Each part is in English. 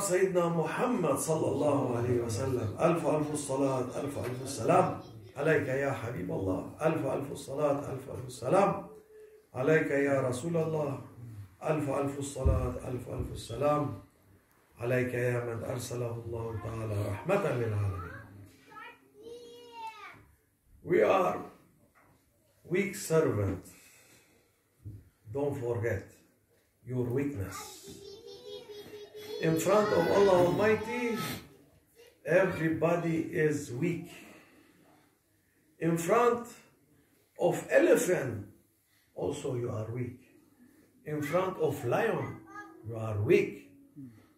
سيدنا محمد صلى الله عليه وسلم ألف ألف الصلاة ألف ألف السلام عليك يا حبيب الله ألف ألف الصلاة ألف ألف السلام عليك يا رسول الله ألف ألف الصلاة ألف ألف السلام عليك يا من أرسله الله تعالى رحمة للعالمين. We are weak servants. Don't forget your weakness. In front of Allah Almighty, everybody is weak. In front of elephant, also you are weak. In front of lion, you are weak.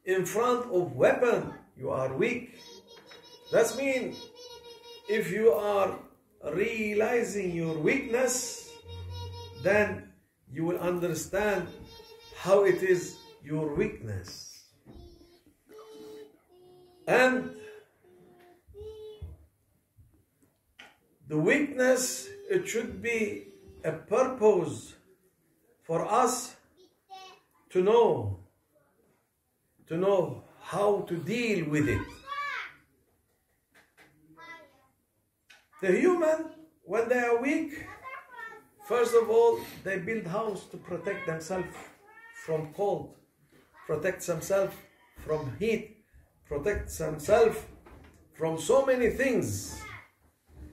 In front of weapon, you are weak. That means if you are realizing your weakness, then you will understand how it is your weakness. And the weakness, it should be a purpose for us to know how to deal with it. The human, when they are weak, first of all, they build house to protect themselves from cold, protect themselves from heat, protect themselves from so many things.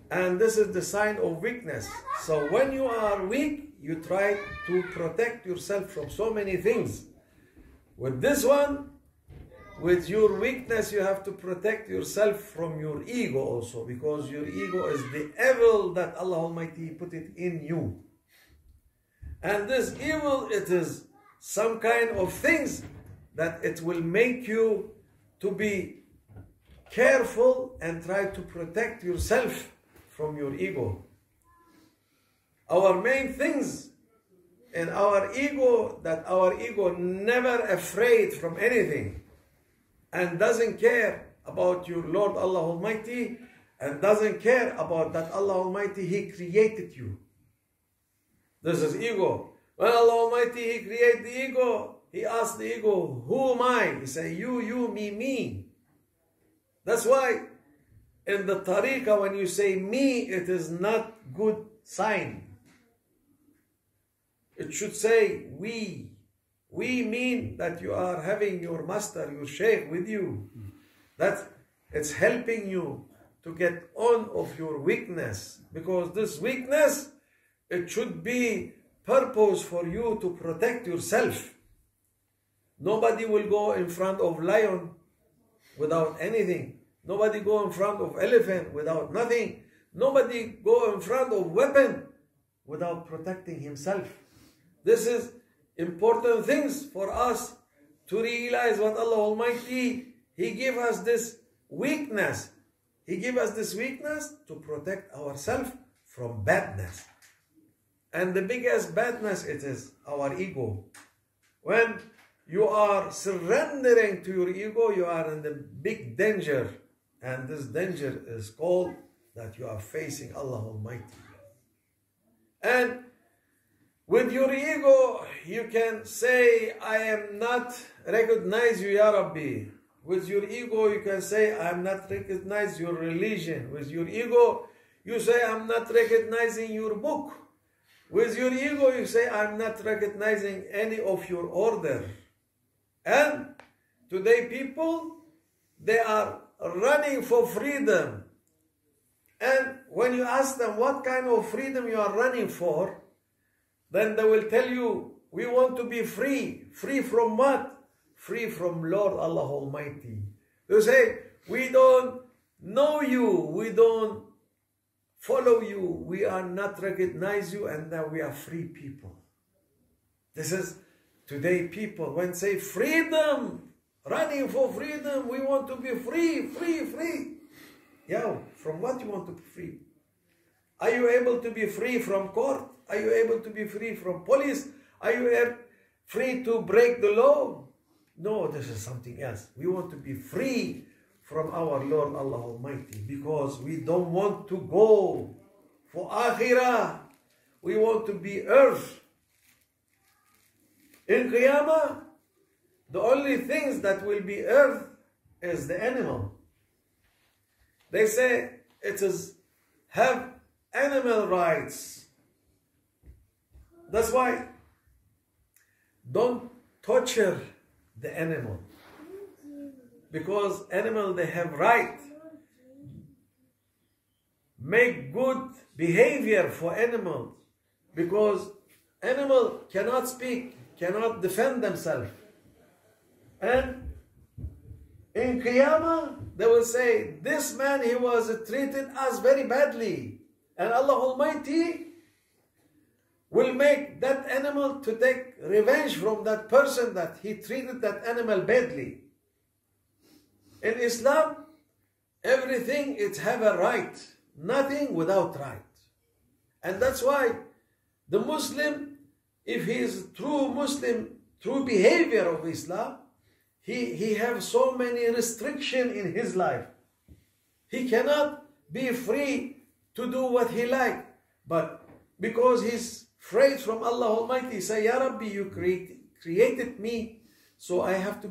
And this is the sign of weakness. So when you are weak, you try to protect yourself from so many things. With this one, with your weakness, you have to protect yourself from your ego also, because your ego is the evil that Allah Almighty put it in you. And this evil, it is some kind of things that it will make you to be careful and try to protect yourself from your ego. Our main things in our ego, that our ego never afraid from anything and doesn't care about your Lord Allah Almighty, and doesn't care about that Allah Almighty, He created you. This is ego. When Allah Almighty, He created the ego, He asked the ego, who am I? He said, you, me. That's why in the tariqah, when you say me, it is not good sign. It should say we. We mean that you are having your master, your Sheikh with you. That it's helping you to get on of your weakness. Because this weakness, it should be purpose for you to protect yourself. Nobody will go in front of lion without anything. Nobody go in front of elephant without nothing. Nobody go in front of weapon without protecting himself. This is important things for us to realize what Allah Almighty, He gave us this weakness. He gave us this weakness to protect ourselves from badness. And the biggest badness, it is our ego. When you are surrendering to your ego, you are in the big danger. And this danger is called that you are facing Allah Almighty. And with your ego, you can say, I am not recognize you, Ya Rabbi. With your ego, you can say, I am not recognize your religion. With your ego, you say, I'm not recognizing your book. With your ego, you say, I'm not recognizing any of your order. And today people, they are running for freedom. And when you ask them what kind of freedom you are running for, then they will tell you, we want to be free. Free from what? Free from Lord Allah Almighty. You say, we don't know you, we don't follow you, we are not recognize you, and now we are free people. This is today people, when say freedom, running for freedom, we want to be free, free. Yeah, from what you want to be free? Are you able to be free from court? Are you able to be free from police? Are you free to break the law? No, this is something else. We want to be free from our Lord Allah Almighty, because we don't want to go for akhirah. We want to be earth. In Qiyamah, the only things that will be earth is the animal. They say it is have animal rights. That's why don't torture the animal, because animal, they have right. Make good behavior for animals, because animal cannot speak, cannot defend themselves. And in Qiyamah, they will say, this man, he was treated us very badly. And Allah Almighty will make that animal to take revenge from that person that he treated that animal badly. In Islam, everything it have a right, nothing without right. And that's why the Muslim, if he is true Muslim, true behavior of Islam, he have so many restrictions in his life. He cannot be free to do what he like, but because he's afraid from Allah Almighty, say, Ya Rabbi, you created me, so I have to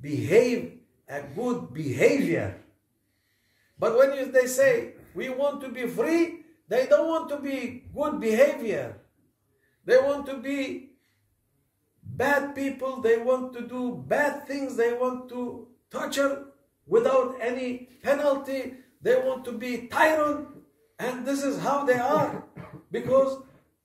behave a good behavior. But when they say, we want to be free, they don't want to be good behavior. They want to be bad people, they want to do bad things, they want to torture without any penalty, they want to be tyrant, and this is how they are. Because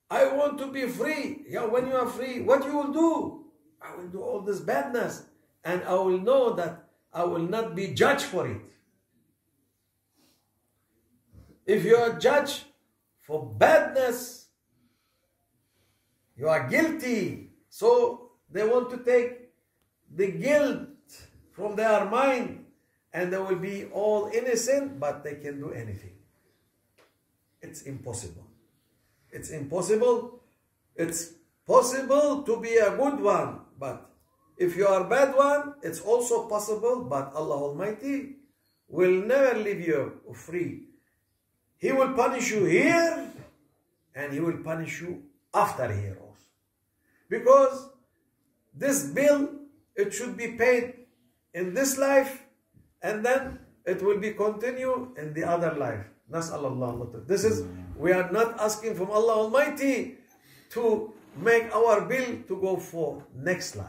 I want to be free. Yeah, when you are free, what you will do? I will do all this badness, and I will know that I will not be judged for it. If you are judged for badness, you are guilty. So they want to take the guilt from their mind, and they will be all innocent, but they can do anything. It's impossible. It's impossible. It's possible to be a good one, but if you are a bad one, it's also possible, but Allah Almighty will never leave you free. He will punish you here, and He will punish you after here also. Because this bill, it should be paid in this life, and then it will be continued in the other life. This is, we are not asking from Allah Almighty to make our bill to go for next life.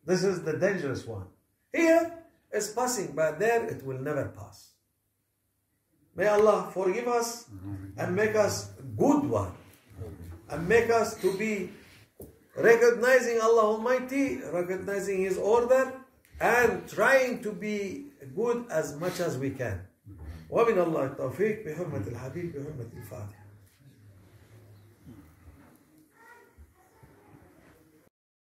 This is the dangerous one. Here it's passing, but there it will never pass. May Allah forgive us and make us good one, and make us to be recognizing Allah Almighty, recognizing His order, and trying to be good as much as we can. ومن الله التوفيق بحرمة الحبيب بحرمة الفاتحة.